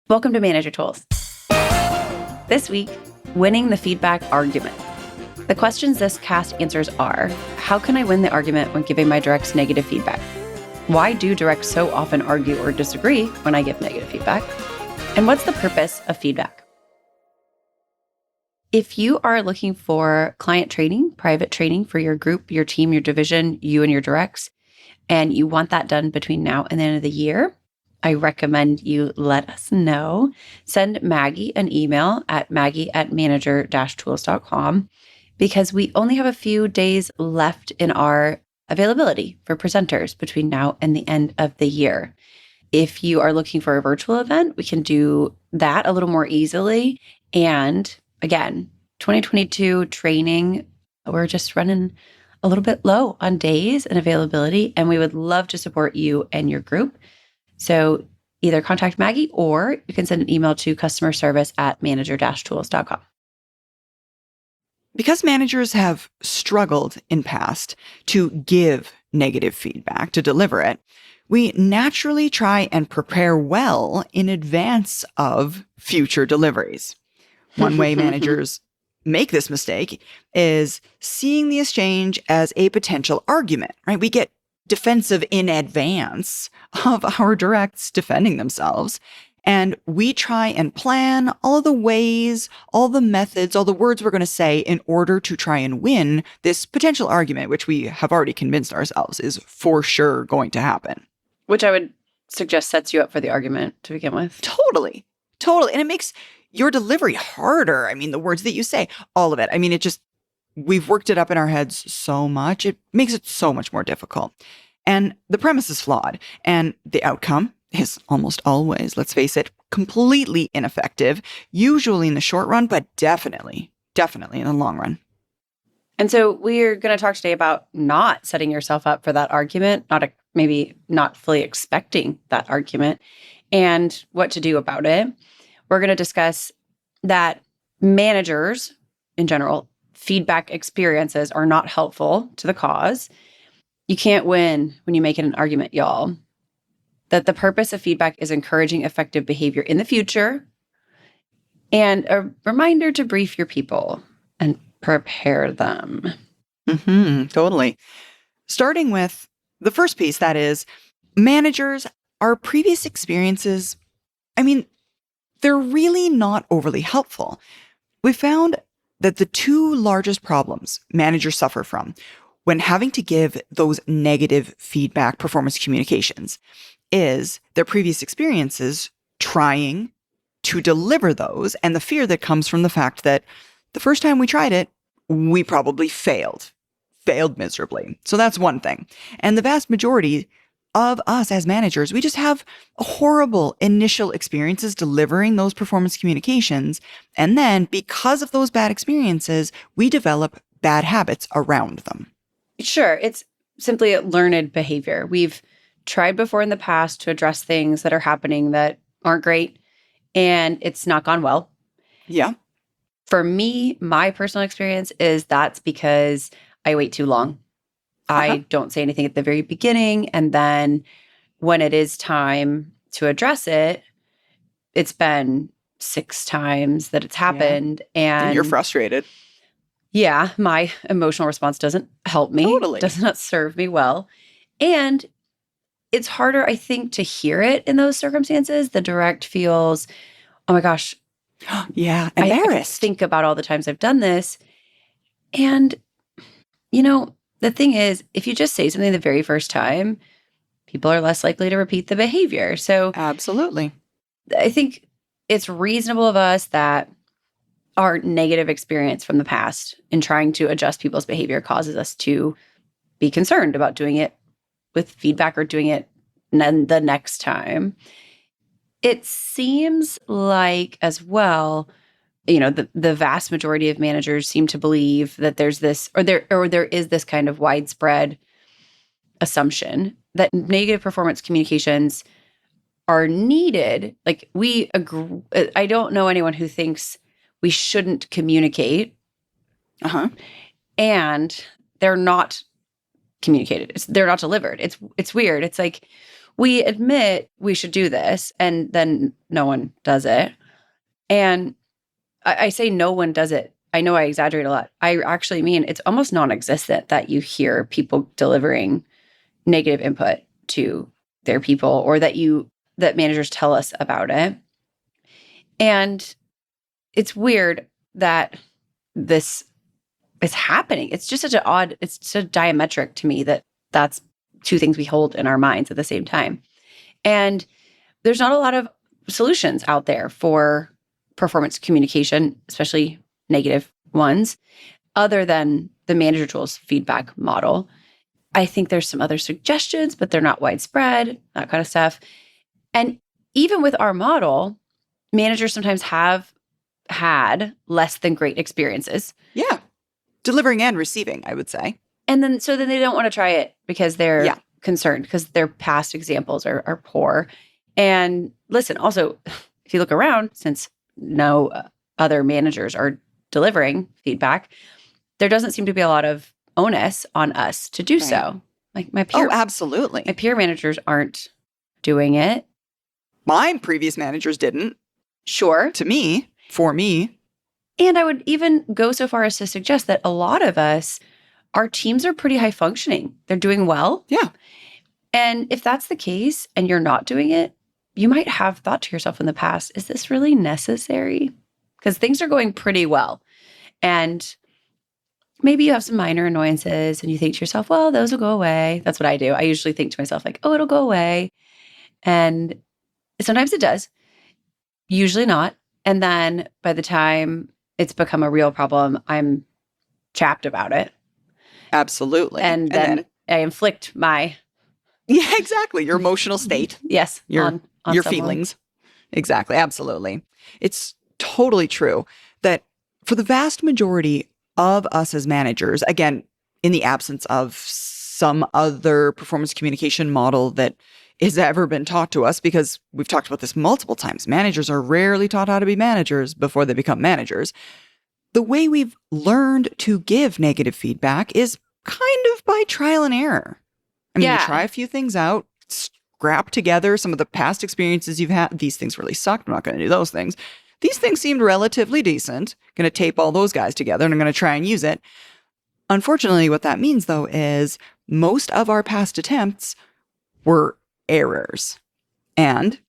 Welcome to Manager Tools. This week, winning the feedback argument. The questions this cast answers are, how can I win the argument when giving my directs negative feedback? Why do directs so often argue or disagree when I give negative feedback? And what's the purpose of feedback? If you are looking for client training, private training for your group, your team, your division, you and your directs, and you want that done between now and the end of the year, I recommend you let us know. Send Maggie an email at maggie@manager-tools.com because we only have a few days left in our availability for presenters between now and the end of the year. If you are looking for a virtual event, we can do that a little more easily. And again, 2022 training, we're just running a little bit low on days and availability, and we would love to support you and your group. So either contact Maggie or you can send an email to customerservice@manager-tools.com. Because managers have struggled in past to give negative feedback, to deliver it, we naturally try and prepare well in advance of future deliveries. One way managers make this mistake is seeing the exchange as a potential argument, right? We get defensive in advance of our directs defending themselves. And we try and plan all of the ways, all the methods, all the words we're going to say in order to try and win this potential argument, which we have already convinced ourselves is for sure going to happen. Which I would suggest sets you up for the argument to begin with. Totally. And it makes your delivery harder. I mean, the words that you say, all of it. I mean, we've worked it up in our heads so much. It makes it so much more difficult. And the premise is flawed. And the outcome is almost always, let's face it, completely ineffective, usually in the short run, but definitely in the long run. And so we're going to talk today about not setting yourself up for that argument, maybe not fully expecting that argument, and what to do about it. We're going to discuss that managers, in general, feedback experiences are not helpful to the cause. You can't win when you make it an argument, y'all. That the purpose of feedback is encouraging effective behavior in the future, and a reminder to brief your people and prepare them. Totally. Starting with the first piece, that is, managers, our previous experiences, they're really not overly helpful. We found that the two largest problems managers suffer from when having to give those negative feedback performance communications is their previous experiences trying to deliver those and the fear that comes from the fact that the first time we tried it, we probably failed miserably. So that's one thing. And the vast majority of us as managers, we just have horrible initial experiences delivering those performance communications. And then because of those bad experiences, we develop bad habits around them. Sure. It's simply a learned behavior. We've tried before in the past to address things that are happening that aren't great, and it's not gone well. Yeah. For me, my personal experience is that's because I wait too long. I don't say anything at the very beginning. And then when it is time to address it, it's been 6 times that it's happened. Yeah. And you're frustrated. Yeah. My emotional response doesn't help me. Totally. Does not serve me well. And it's harder, I think, to hear it in those circumstances. The direct feels, oh my gosh. Yeah. Embarrassed. I think about all the times I've done this. And, the thing is, if you just say something the very first time, people are less likely to repeat the behavior. So absolutely. I think it's reasonable of us that our negative experience from the past in trying to adjust people's behavior causes us to be concerned about doing it with feedback or doing it the next time. It seems like as well, the vast majority of managers seem to believe that there's this, or there is this kind of widespread assumption that negative performance communications are needed. Like we agree, I don't know anyone who thinks we shouldn't communicate. And they're not communicated. They're not delivered. It's weird. It's like we admit we should do this, and then no one does it. And I say no one does it. I know I exaggerate a lot. I actually mean it's almost non-existent that you hear people delivering negative input to their people, or that managers tell us about it. And it's weird that this is happening. It's just it's so diametric to me that that's two things we hold in our minds at the same time. And there's not a lot of solutions out there for performance communication, especially negative ones, other than the manager tools feedback model. I think there's some other suggestions, but they're not widespread, that kind of stuff. And even with our model, managers sometimes have had less than great experiences. Yeah. Delivering and receiving, I would say. And then they don't want to try it because they're concerned, because their past examples are poor. And listen, also, if you look around, since no other managers are delivering feedback, there doesn't seem to be a lot of onus on us to do so. Like my peer, absolutely. My peer managers aren't doing it. My previous managers didn't. Sure. For me. And I would even go so far as to suggest that a lot of us, our teams are pretty high functioning. They're doing well. Yeah. And if that's the case and you're not doing it, you might have thought to yourself in the past, is this really necessary? Because things are going pretty well. And maybe you have some minor annoyances and you think to yourself, well, those will go away. That's what I do. I usually think to myself like, oh, it'll go away. And sometimes it does. Usually not. And then by the time it's become a real problem, I'm chapped about it. Absolutely. And then I inflict my... Yeah, exactly. Your emotional state. Yes. Your feelings. Exactly. Absolutely. It's totally true that for the vast majority of us as managers, again, in the absence of some other performance communication model that has ever been taught to us, because we've talked about this multiple times, managers are rarely taught how to be managers before they become managers. The way we've learned to give negative feedback is kind of by trial and error. I mean, you try a few things out, scrap together some of the past experiences you've had. These things really sucked. I'm not going to do those things. These things seemed relatively decent. Going to tape all those guys together and I'm going to try and use it. Unfortunately, what that means, though, is most of our past attempts were errors. And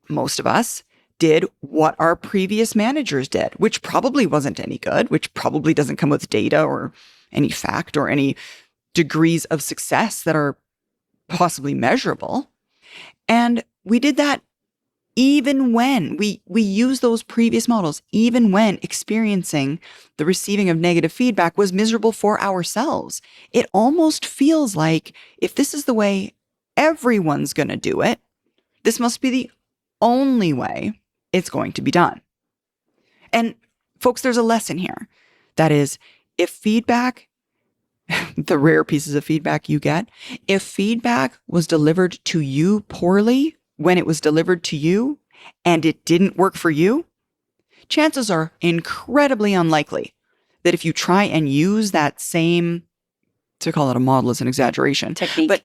most of us did what our previous managers did, which probably wasn't any good, which probably doesn't come with data or any fact or any degrees of success that are possibly measurable. And we did that even when we use those previous models, even when experiencing the receiving of negative feedback was miserable for ourselves. It almost feels like if this is the way everyone's going to do it, this must be the only way it's going to be done. And folks, there's a lesson here. That is, if feedback, the rare pieces of feedback you get, if feedback was delivered to you poorly when it was delivered to you and it didn't work for you, chances are incredibly unlikely that if you try and use that same, to call it a model is an exaggeration, technique. But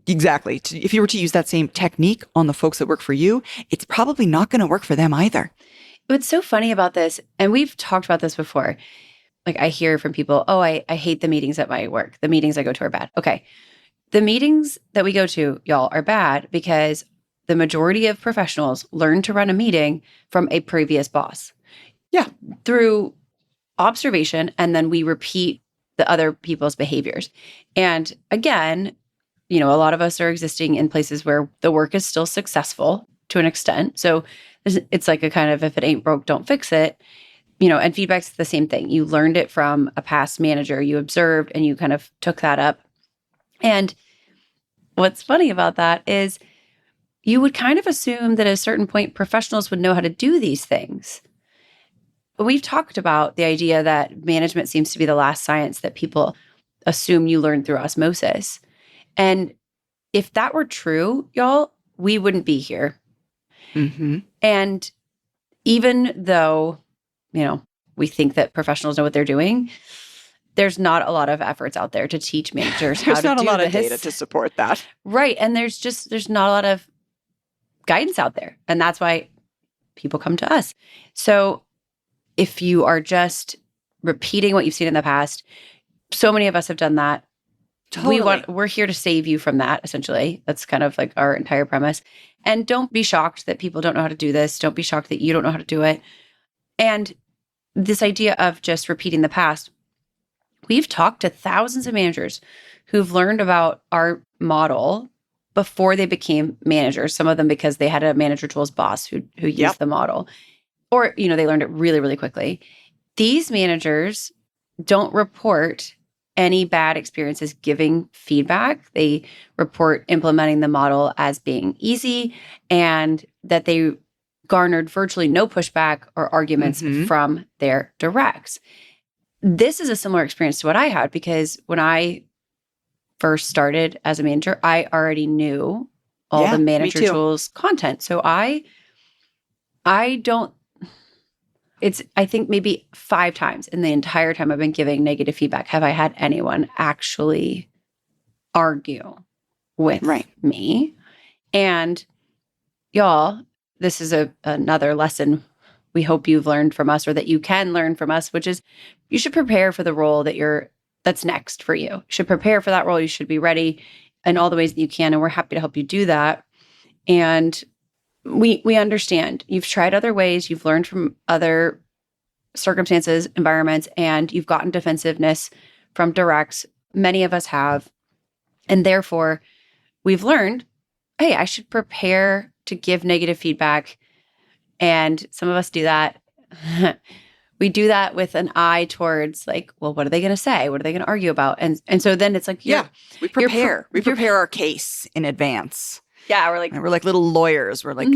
exactly. If you were to use that same technique on the folks that work for you, it's probably not going to work for them either. What's so funny about this, and we've talked about this before, like I hear from people, oh, I hate the meetings at my work. The meetings I go to are bad. Okay. The meetings that we go to, y'all, are bad because the majority of professionals learn to run a meeting from a previous boss. Yeah. Through observation, and then we repeat the other people's behaviors. And again, you know, a lot of us are existing in places where the work is still successful to an extent. So it's like a kind of, if it ain't broke, don't fix it. You know, and feedback's the same thing. You learned it from a past manager, you observed, and you kind of took that up. And what's funny about that is you would kind of assume that at a certain point, professionals would know how to do these things. But we've talked about the idea that management seems to be the last science that people assume you learn through osmosis. And if that were true, y'all, we wouldn't be here. Mm-hmm. And even though, you know, we think that professionals know what they're doing, there's not a lot of efforts out there to teach managers how There's to not do a lot of this. data to support that. Right. And there's not a lot of guidance out there. And that's why people come to us. So if you are just repeating what you've seen in the past, so many of us have done that. Totally. We're here to save you from that, essentially. That's kind of like our entire premise. And don't be shocked that people don't know how to do this. Don't be shocked that you don't know how to do it. And this idea of just repeating the past, we've talked to thousands of managers who've learned about our model before they became managers. Some of them because they had a manager tools boss who used the model, or they learned it really, really quickly. These managers don't report any bad experiences giving feedback. They report implementing the model as being easy and that they garnered virtually no pushback or arguments from their directs. This is a similar experience to what I had because when I first started as a manager, I already knew all the manager tools content. So I think maybe 5 times in the entire time I've been giving negative feedback have I had anyone actually argue with me. And y'all, this is another lesson we hope you've learned from us or that you can learn from us, which is you should prepare for the role that's next for you. You should prepare for that role. You should be ready in all the ways that you can. And we're happy to help you do that. And we understand you've tried other ways, you've learned from other circumstances, environments, and you've gotten defensiveness from directs. Many of us have. And therefore, we've learned, hey, I should prepare to give negative feedback. And some of us do that. We do that with an eye towards like, well, what are they going to say? What are they going to argue about? And so then it's like, we prepare. We prepare our case in advance. Yeah, we're like little lawyers. We're like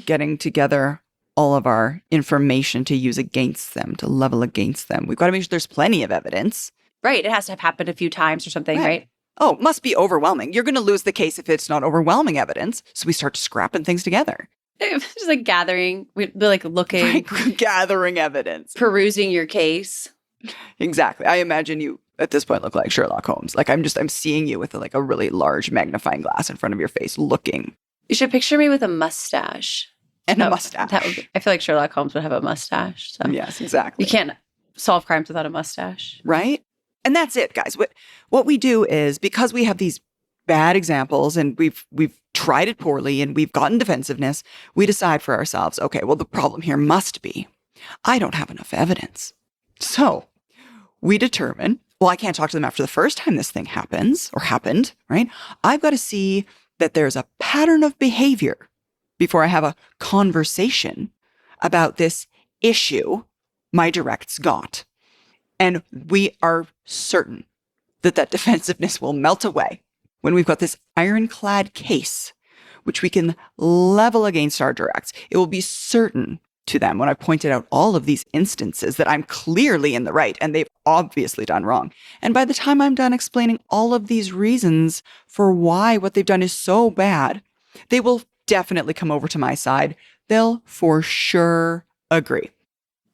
getting together all of our information to use against them, to level against them. We've got to make sure there's plenty of evidence. Right. It has to have happened a few times or something, right? Oh, it must be overwhelming. You're going to lose the case if it's not overwhelming evidence. So we start scrapping things together. Just like gathering, we're like looking. Right, gathering evidence. Perusing your case. Exactly. I imagine you at this point look like Sherlock Holmes. Like I'm seeing you with like a really large magnifying glass in front of your face looking. You should picture me with a mustache. And a mustache. I feel like Sherlock Holmes would have a mustache. So yes, exactly. You can't solve crimes without a mustache. Right? And that's it, guys. What we do is because we have these bad examples and we've tried it poorly and we've gotten defensiveness, we decide for ourselves, okay, well, the problem here must be I don't have enough evidence. So we determine, well, I can't talk to them after the first time this thing happens or happened, right? I've got to see that there's a pattern of behavior before I have a conversation about this issue my directs got. And we are certain that defensiveness will melt away when we've got this ironclad case, which we can level against our directs. It will be certain to them when I pointed out all of these instances that I'm clearly in the right and they've obviously done wrong. And by the time I'm done explaining all of these reasons for why what they've done is so bad, they will definitely come over to my side. They'll for sure agree.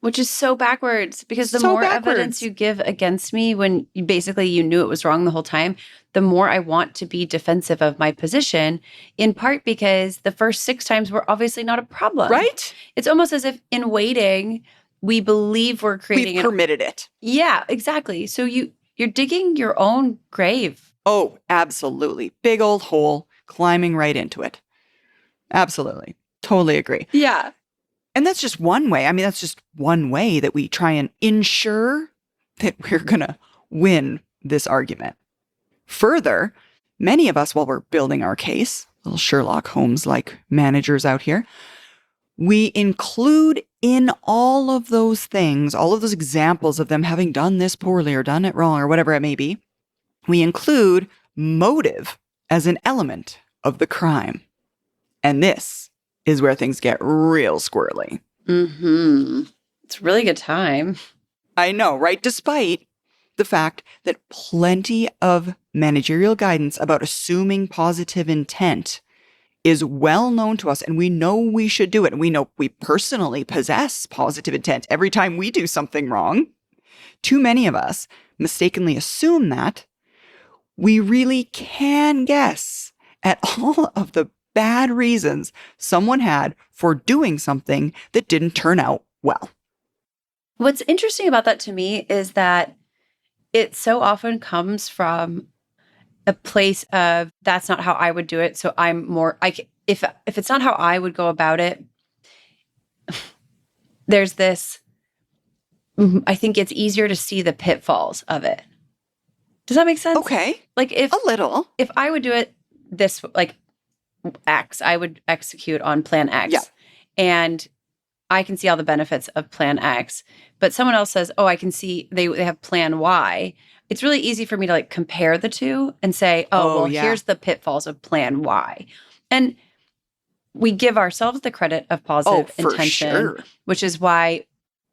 Which is so backwards because the more evidence you give against me when you knew it was wrong the whole time, the more I want to be defensive of my position, in part because the first 6 times were obviously not a problem. Right? It's almost as if in waiting, we believe we're creating We've permitted it. Yeah, exactly. So you're digging your own grave. Oh, absolutely. Big old hole, climbing right into it. Absolutely. Totally agree. Yeah. And that's just one way. I mean, that's just one way that we try and ensure that we're going to win this argument. Further, many of us, while we're building our case, little Sherlock Holmes-like managers out here, we include in all of those things, all of those examples of them having done this poorly or done it wrong or whatever it may be, we include motive as an element of the crime. And this is where things get real squirrely. It's a really good time. I know, right? Despite the fact that plenty of managerial guidance about assuming positive intent is well known to us, and we know we should do it. And we know we personally possess positive intent every time we do something wrong. Too many of us mistakenly assume that, we really can guess at all of the bad reasons someone had for doing something that didn't turn out well. What's interesting about that to me is that it so often comes from a place of that's not how I would do it. So I'm more if it's not how I would go about it, there's this, I think it's easier to see the pitfalls of it. Does that make sense? Okay. Like A little. if I would do it this like X, I would execute on plan X. Yeah. And I can see all the benefits of plan X, but someone else says, oh, I can see they have plan Y. It's really easy for me to like compare the two and say, here's the pitfalls of plan Y. And we give ourselves the credit of positive intention, sure. which is why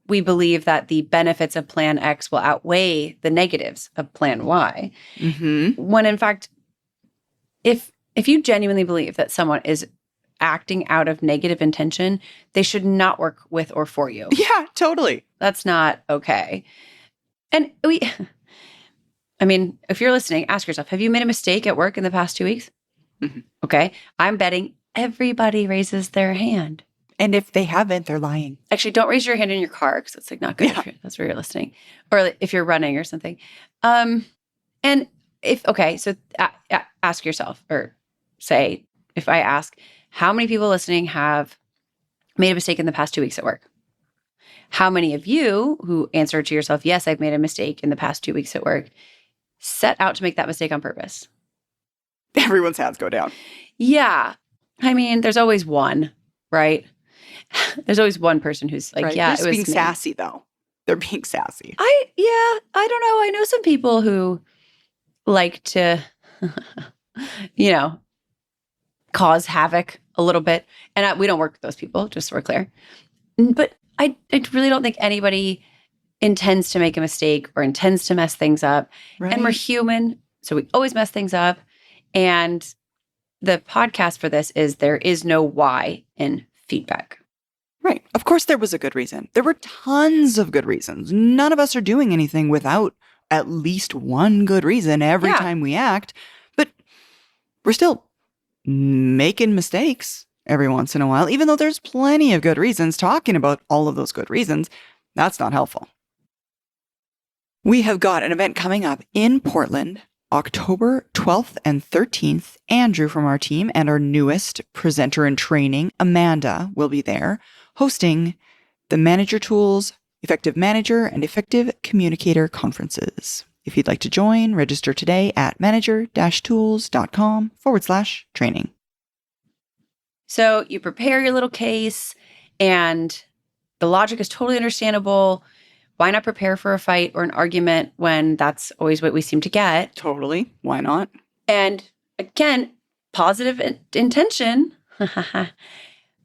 we believe that the benefits of plan X will outweigh the negatives of plan Y. Mm-hmm. When in fact, if you genuinely believe that someone is acting out of negative intention, they should not work with or for you. Yeah, totally. That's not okay. And if you're listening, ask yourself, have you made a mistake at work in the past 2 weeks? Mm-hmm. Okay. I'm betting everybody raises their hand. And if they haven't, they're lying. Actually, don't raise your hand in your car because it's like not good if that's where you're listening. Or if you're running or something. And ask yourself, or say, if I ask, how many people listening have made a mistake in the past 2 weeks at work? How many of you who answer to yourself, yes, I've made a mistake in the past 2 weeks at work, set out to make that mistake on purpose? Everyone's hands go down. Yeah. I mean, there's always one, right? There's always one person who's like, right. yeah, They're it was being sassy, though. They're being sassy. I don't know. I know some people who like to, cause havoc a little bit. And we don't work with those people, just so we're clear. But I really don't think anybody intends to make a mistake or intends to mess things up. Right. And we're human, so we always mess things up. And the podcast for this is there is no why in feedback. Right. Of course, there was a good reason. There were tons of good reasons. None of us are doing anything without at least one good reason every time we act. But we're still making mistakes every once in a while, even though there's plenty of good reasons. Talking about all of those good reasons, that's not helpful. We have got an event coming up in Portland, October 12th and 13th. Andrew from our team and our newest presenter in training, Amanda, will be there hosting the Manager Tools, Effective Manager, and Effective Communicator conferences. If you'd like to join, register today at manager-tools.com/training. So you prepare your little case, and the logic is totally understandable. Why not prepare for a fight or an argument when that's always what we seem to get? Totally. Why not? And again, positive intention,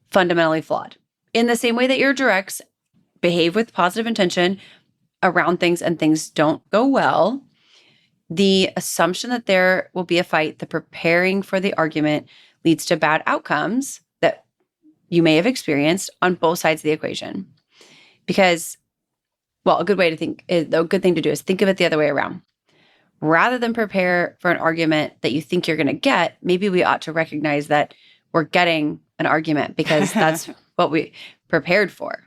fundamentally flawed. In the same way that your directs behave with positive intention around things and things don't go well, the assumption that there will be a fight, the preparing for the argument leads to bad outcomes that you may have experienced on both sides of the equation. Because, a good thing to do is think of it the other way around. Rather than prepare for an argument that you think you're going to get, maybe we ought to recognize that we're getting an argument because that's what we prepared for.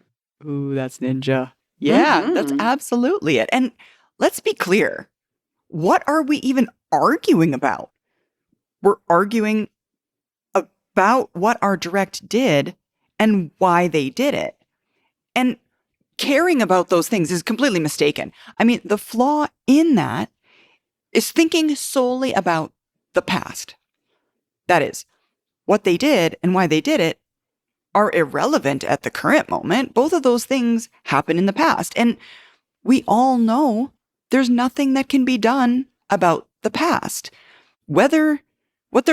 Ooh, that's ninja. Yeah, That's absolutely it. And let's be clear. What are we even arguing about? We're arguing about what our direct did and why they did it. And caring about those things is completely mistaken. I mean, the flaw in that is thinking solely about the past. That is, what they did and why they did it are irrelevant at the current moment. Both of those things happened in the past. And we all know there's nothing that can be done about the past. What their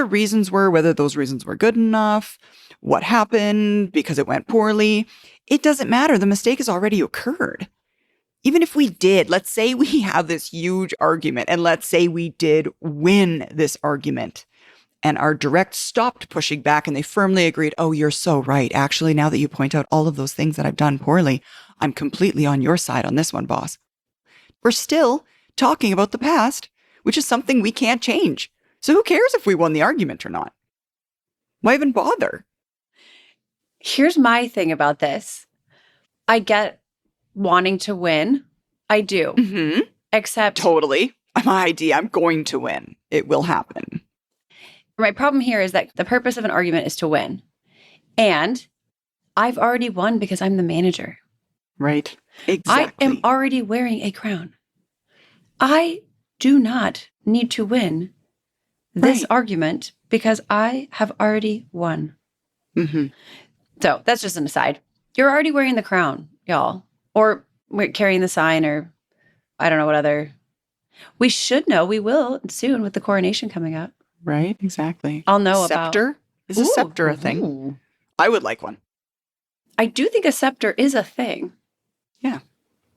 reasons were, whether those reasons were good enough, what happened because it went poorly, it doesn't matter. The mistake has already occurred. Even if we did, let's say we have this huge argument, and let's say we did win this argument, and our direct stopped pushing back and they firmly agreed, oh, you're so right. Actually, now that you point out all of those things that I've done poorly, I'm completely on your side on this one, boss. We're still talking about the past, which is something we can't change. So who cares if we won the argument or not? Why even bother? Here's my thing about this. I get wanting to win. I do. Mm-hmm. Except Totally. My idea, I'm going to win. It will happen. my problem here is that the purpose of an argument is to win. And I've already won because I'm the manager. Right. Exactly. I am already wearing a crown. I do not need to win this Right. argument because I have already won. Mm-hmm. So that's just an aside. You're already wearing the crown, y'all. Or we're carrying the sign, or I don't know what other. We should know. We will soon with the coronation coming up. Right. Exactly. I'll know Scepter? Is a Ooh, scepter a thing? ooh. I would like one. I do think a scepter is a thing.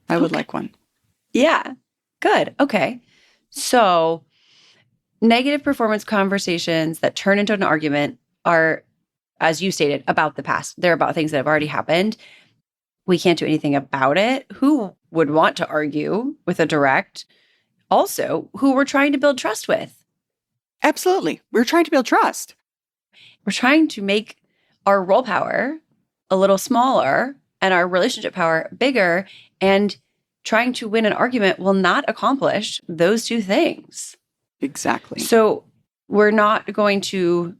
I would Okay. like one. Yeah. Good. Okay. So negative performance conversations that turn into an argument are, as you stated, about the past. They're about things that have already happened. We can't do anything about it. Who would want to argue with a direct? Also, who we're trying to build trust with. Absolutely. We're trying to build trust. We're trying to make our role power a little smaller and our relationship power bigger, and trying to win an argument will not accomplish those two things. Exactly. So we're not going to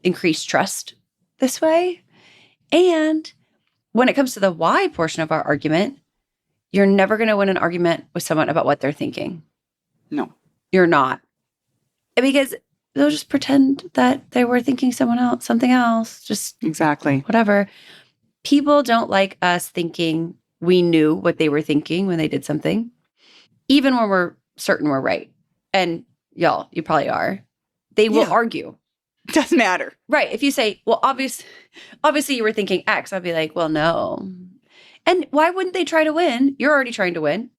increase trust this way. And when it comes to the why portion of our argument, you're never going to win an argument with someone about what they're thinking. No. You're not. Because they'll just pretend that they were thinking something else, just Exactly. whatever. People don't like us thinking we knew what they were thinking when they did something, even when we're certain we're right. And y'all, you probably are. They will Yeah. argue. Doesn't matter. Right. If you say, well, obviously you were thinking X, I'd be like, well, no. And why wouldn't they try to win? You're already trying to win.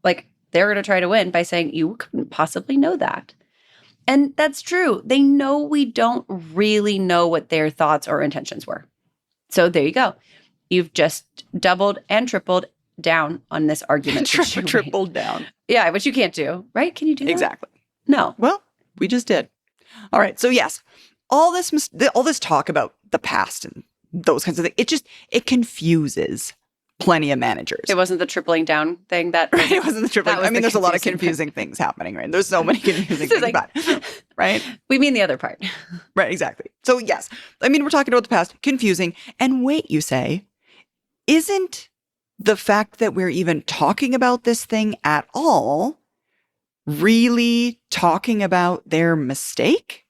Like, they're going to try to win by saying, you couldn't possibly know that. And that's true. They know we don't really know what their thoughts or intentions were. So there you go. You've just doubled and tripled down on this argument. that you made. Tripled down. Yeah, which you can't do, right? Can you do that? Exactly. No. Well, we just did. All right. So yes, all this talk about the past and those kinds of things, it confuses plenty of managers. It wasn't the tripling down thing that Right? It wasn't the tripling. that was I mean, the there's a lot of confusing confusing things happening, right? There's so many confusing This is things, but, right? we mean the other part. Right, exactly. So yes, I mean, we're talking about the past, confusing. And wait, you say, isn't the fact that we're even talking about this thing at all really talking about their mistake?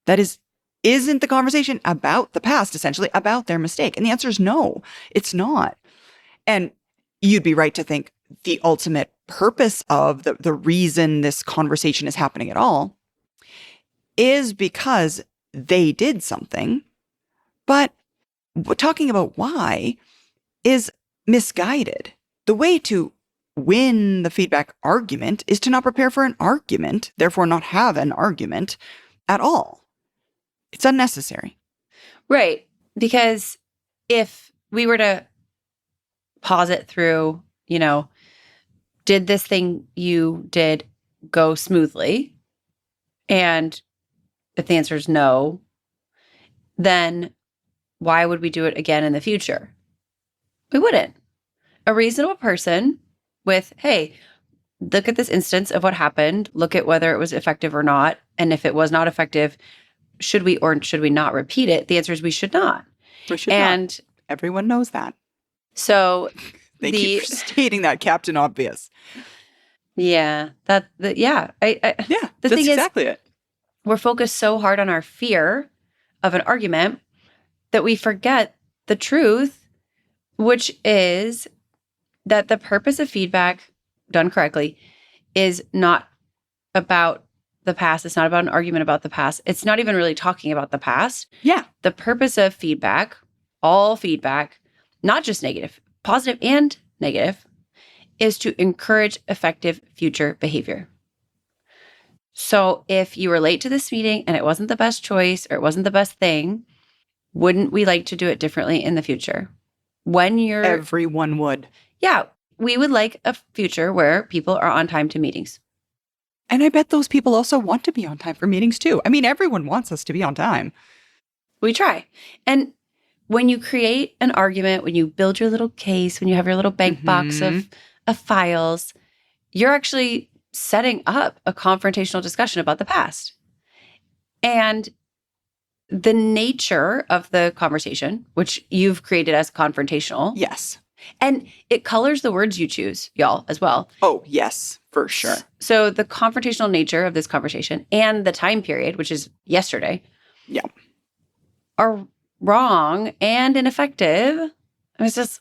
That isn't the conversation about the past, essentially about their mistake? And the answer is no, it's not. And you'd be right to think the ultimate purpose of the reason this conversation is happening at all is because they did something. But talking about why is misguided. The way to win the feedback argument is to not prepare for an argument, therefore not have an argument at all. It's unnecessary. Right. Because if we were to pause it through, did this thing you did go smoothly? And if the answer is no, then why would we do it again in the future? We wouldn't. A reasonable person with, hey, look at this instance of what happened, look at whether it was effective or not. And if it was not effective, should we or should we not repeat it? The answer is we should not. We should And not. Everyone knows that. so They keep stating that, Captain Obvious. yeah, Yeah, the that's thing is, exactly it. we're focused so hard on our fear of an argument that we forget the truth, which is that the purpose of feedback done correctly is not about the past. It's not about an argument about the past. It's not even really talking about the past. Yeah. The purpose of feedback, all feedback, not just negative, positive and negative, is to encourage effective future behavior. So if you were late to this meeting and it wasn't the best choice or it wasn't the best thing, wouldn't we like to do it differently in the future? When you're Everyone would. yeah, we would like a future where people are on time to meetings. And I bet those people also want to be on time for meetings too. I mean, everyone wants us to be on time. We try. And when you create an argument, when you build your little case, when you have your little bank box of files, you're actually setting up a confrontational discussion about the past. And the nature of the conversation, which you've created as confrontational. Yes. And it colors the words you choose, y'all, as well. Oh, yes, for sure. So the confrontational nature of this conversation and the time period, which is yesterday, are wrong and ineffective. And it's just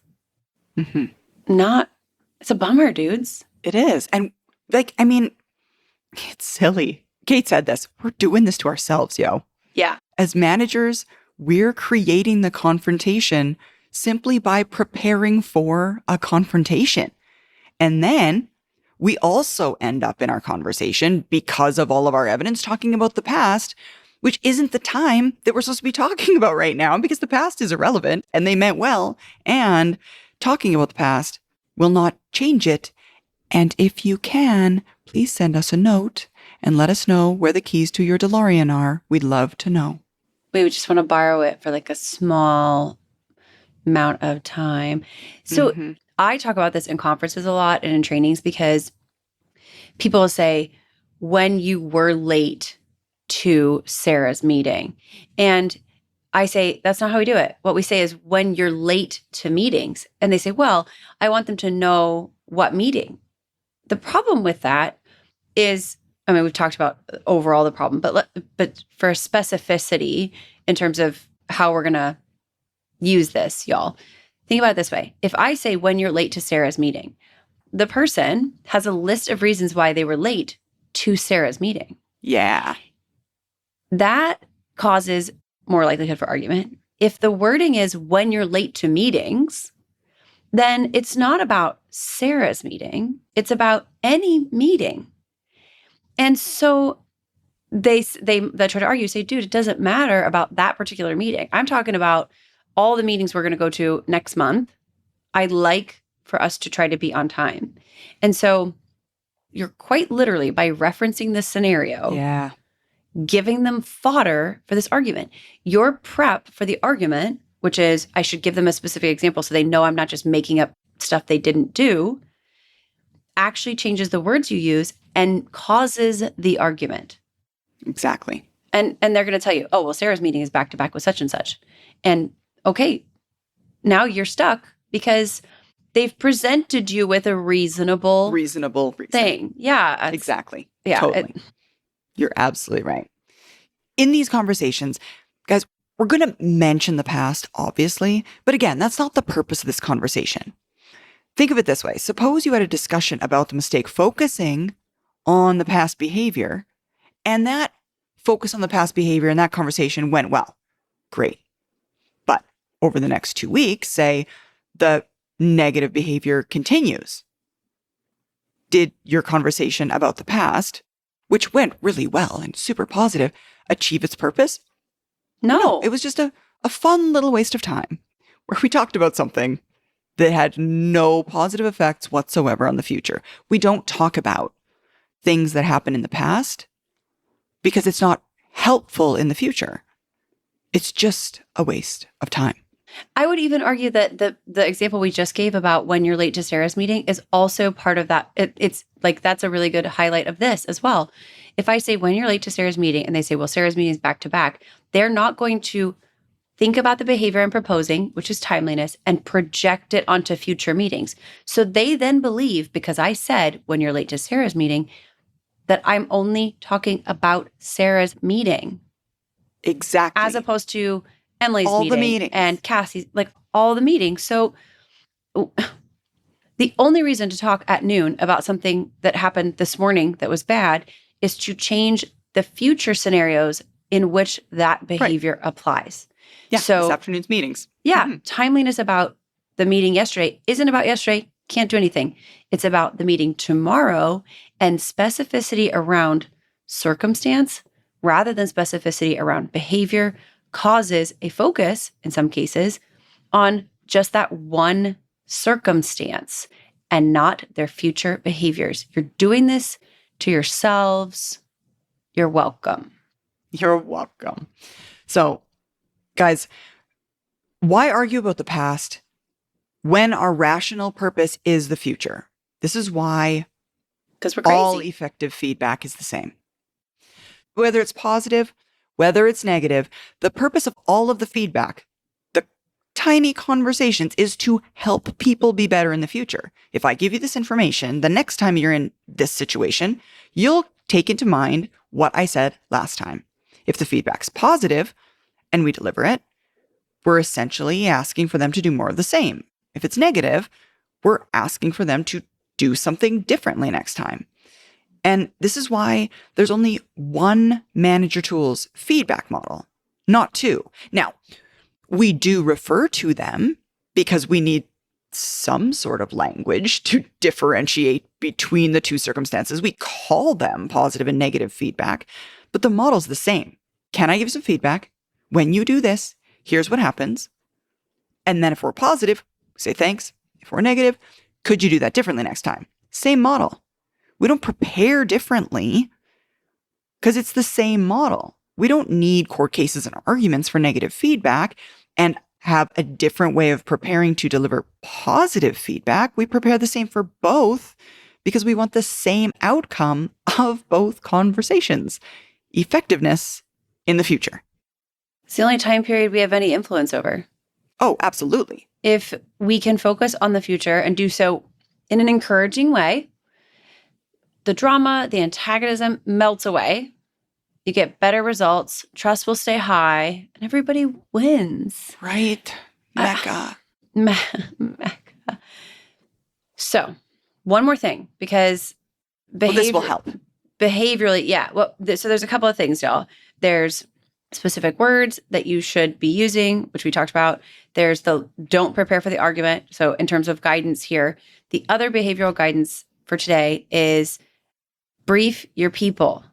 not, it's a bummer, dudes. It is. And like, I mean, it's silly. Kate said this. We're doing this to ourselves, yo. Yeah. As managers, we're creating the confrontation simply by preparing for a confrontation. And then we also end up in our conversation because of all of our evidence talking about the past, which isn't the time that we're supposed to be talking about right now because the past is irrelevant and they meant well. And talking about the past will not change it. And if you can, please send us a note and let us know where the keys to your DeLorean are. We'd love to know. We would just want to borrow it for like a small amount of time. So I talk about this in conferences a lot and in trainings because people say, when you were late to Sarah's meeting. And I say, that's not how we do it. What we say is when you're late to meetings. And they say, well, I want them to know what meeting. The problem with that is, I mean, we've talked about overall the problem, but for specificity in terms of how we're going to use this, y'all, think about it this way. If I say when you're late to Sarah's meeting, the person has a list of reasons why they were late to Sarah's meeting. Yeah. That causes more likelihood for argument. If the wording is when you're late to meetings, then it's not about Sarah's meeting. It's about any meeting. And so they try to argue, say, dude, it doesn't matter about that particular meeting. I'm talking about all the meetings we're going to go to next month. I'd like for us to try to be on time. And so you're quite literally, by referencing this scenario, giving them fodder for this argument. Your prep for the argument, which is I should give them a specific example so they know I'm not just making up stuff they didn't do, actually changes the words you use and causes the argument. Exactly. And they're going to tell you, oh, well, Sarah's meeting is back to back with such and such. And okay, now you're stuck because they've presented you with a reasonable thing. Yeah. Exactly. Yeah. Totally. You're absolutely right. In these conversations, guys, we're going to mention the past, obviously. But again, that's not the purpose of this conversation. Think of it this way. Suppose you had a discussion about the mistake focusing on the past behavior, and that focus on the past behavior and that conversation went well. Great. But over the next 2 weeks, say the negative behavior continues. Did your conversation about the past, which went really well and super positive, achieve its purpose? No. It was just a fun little waste of time where we talked about something that had no positive effects whatsoever on the future. We don't talk about things that happened in the past because it's not helpful in the future. It's just a waste of time. I would even argue that the example we just gave about when you're late to Sarah's meeting is also part of that. It's like, that's a really good highlight of this as well. If I say when you're late to Sarah's meeting and they say, well, Sarah's meeting is back to back, they're not going to think about the behavior I'm proposing, which is timeliness, and project it onto future meetings. So they then believe, because I said when you're late to Sarah's meeting, that I'm only talking about Sarah's meeting. Exactly. As opposed to Emily's all meeting the meetings. And Cassie's, like all the meetings. So the only reason to talk at noon about something that happened this morning that was bad is to change the future scenarios in which that behavior applies. Yeah, so this afternoon's meetings. Yeah, timeliness about the meeting yesterday isn't about yesterday, can't do anything. It's about the meeting tomorrow, and specificity around circumstance rather than specificity around behavior causes a focus, in some cases, on just that one circumstance. and not their future behaviors. You're doing this to yourselves. You're welcome. You're welcome. So, guys, why argue about the past when our rational purpose is the future? This is why Because we're crazy. all effective feedback is the same. Whether it's positive, whether it's negative, the purpose of all of the feedback, the tiny conversations, is to help people be better in the future. If I give you this information, the next time you're in this situation, you'll take into mind what I said last time. If the feedback's positive and we deliver it, we're essentially asking for them to do more of the same. If it's negative, we're asking for them to do something differently next time. And this is why there's only one Manager Tools feedback model, not two. Now, we do refer to them because we need some sort of language to differentiate between the two circumstances. We call them positive and negative feedback, but the model's the same. Can I give you some feedback? When you do this, here's what happens. And then if we're positive, say thanks. If we're negative, could you do that differently next time? Same model. We don't prepare differently because it's the same model. We don't need court cases and arguments for negative feedback and have a different way of preparing to deliver positive feedback. We prepare the same for both because we want the same outcome of both conversations. Effectiveness in the future. It's the only time period we have any influence over. Oh, absolutely. If we can focus on the future and do so in an encouraging way, the drama, the antagonism melts away. You get better results, trust will stay high, and everybody wins. Right. Mecca. Mecca. So, one more thing, because This will help. Behaviorally, yeah. Well, so there's a couple of things, y'all. There's specific words that you should be using, which we talked about. There's the don't prepare for the argument. So in terms of guidance here, the other behavioral guidance for today is brief your people.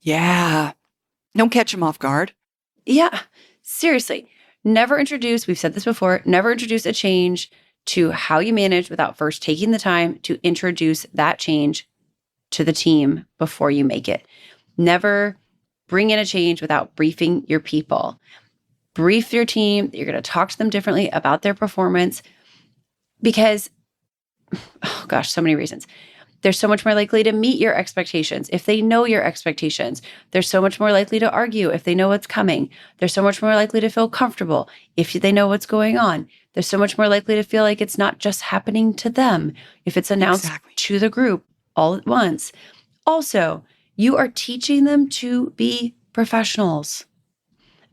Yeah. Don't catch them off guard. Yeah, seriously. Never introduce, we've said this before, never introduce a change to how you manage without first taking the time to introduce that change to the team before you make it. Never bring in a change without briefing your people. Brief your team that you're going to talk to them differently about their performance because, oh gosh, so many reasons. They're so much more likely to meet your expectations if they know your expectations. They're so much more likely to argue if they know what's coming. They're so much more likely to feel comfortable if they know what's going on. They're so much more likely to feel like it's not just happening to them if it's announced to the group all at once. Also, you are teaching them to be professionals.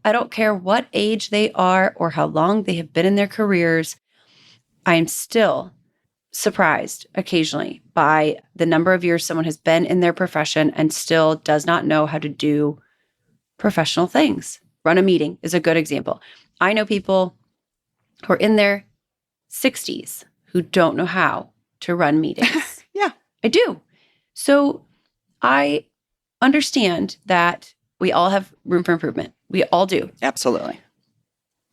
I don't care what age they are or how long they have been in their careers. I am still surprised occasionally by the number of years someone has been in their profession and still does not know how to do professional things. Run a meeting is a good example. I know people who are in their 60s who don't know how to run meetings. Yeah. I do. So I understand that we all have room for improvement. We all do. Absolutely.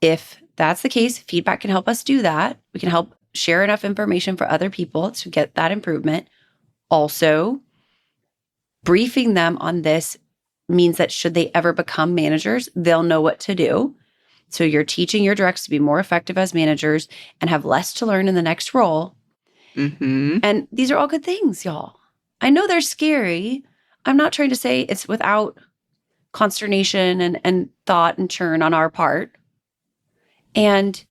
If that's the case, feedback can help us do that. We can help share enough information for other people to get that improvement. Also, briefing them on this means that should they ever become managers, they'll know what to do. So you're teaching your directs to be more effective as managers and have less to learn in the next role. Mm-hmm. And these are all good things, y'all. I know they're scary. I'm not trying to say it's without consternation and thought and churn on our part. And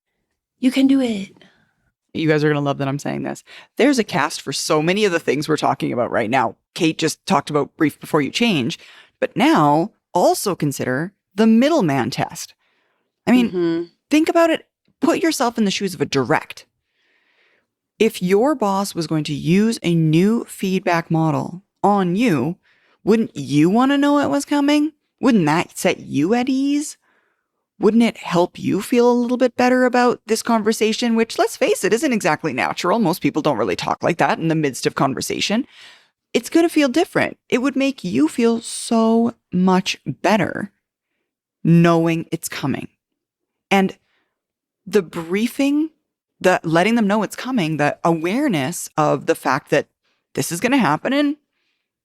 you can do it. You guys are going to love that I'm saying this. There's a cast for so many of the things we're talking about right now. Kate just talked about brief before you change, but now also consider the middleman test. I mean, think about it. Put yourself in the shoes of a direct. If your boss was going to use a new feedback model on you, wouldn't you want to know it was coming? Wouldn't that set you at ease? Wouldn't it help you feel a little bit better about this conversation, which, let's face it, isn't exactly natural. Most people don't really talk like that in the midst of conversation. It's going to feel different. It would make you feel so much better knowing it's coming. And the briefing the letting them know it's coming, the awareness of the fact that this is going to happen, and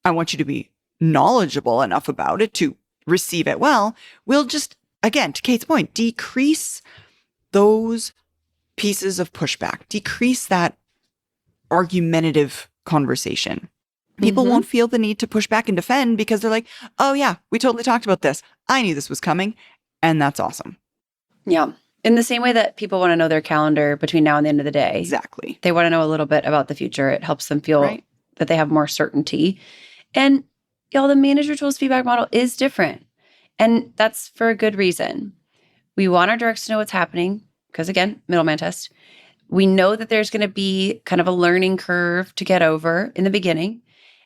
I want you to be knowledgeable enough about it to receive it well, will just, again, to Kate's point, decrease those pieces of pushback, decrease that argumentative conversation. People won't feel the need to push back and defend because they're like, oh yeah, we totally talked about this. I knew this was coming. And that's awesome. Yeah. In the same way that people want to know their calendar between now and the end of the day. Exactly. They want to know a little bit about the future. It helps them feel that they have more certainty. And y'all, the manager tools feedback model is different. And that's for a good reason. We want our directs to know what's happening because, again, middleman test. We know that there's going to be kind of a learning curve to get over in the beginning,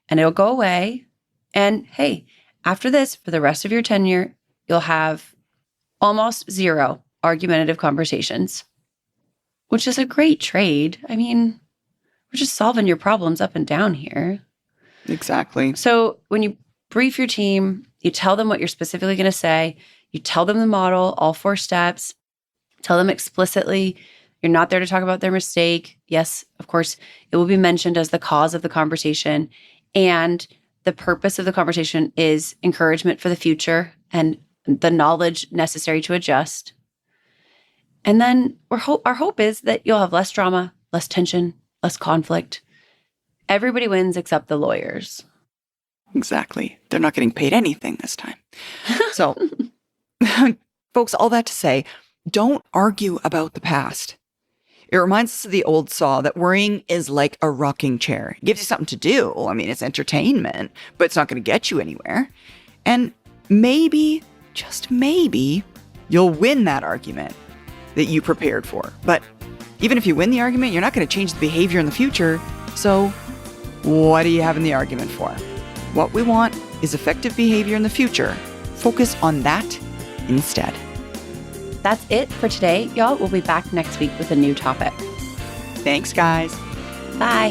and it'll go away. And hey, after this, for the rest of your tenure, you'll have almost zero argumentative conversations, which is a great trade. I mean, we're just solving your problems up and down here. Exactly. So when you brief your team, you tell them what you're specifically going to say. You tell them the model, all 4 steps. Tell them explicitly you're not there to talk about their mistake. Yes, of course, it will be mentioned as the cause of the conversation. And the purpose of the conversation is encouragement for the future and the knowledge necessary to adjust. And then our hope is that you'll have less drama, less tension, less conflict. Everybody wins except the lawyers. Exactly. They're not getting paid anything this time. So, folks, all that to say, don't argue about the past. It reminds us of the old saw that worrying is like a rocking chair. It gives you something to do. I mean, it's entertainment, but it's not going to get you anywhere. And maybe, just maybe, you'll win that argument that you prepared for. But even if you win the argument, you're not going to change the behavior in the future. So what are you having the argument for? What we want is effective behavior in the future. Focus on that instead. That's it for today, y'all. We'll be back next week with a new topic. Thanks, guys. Bye.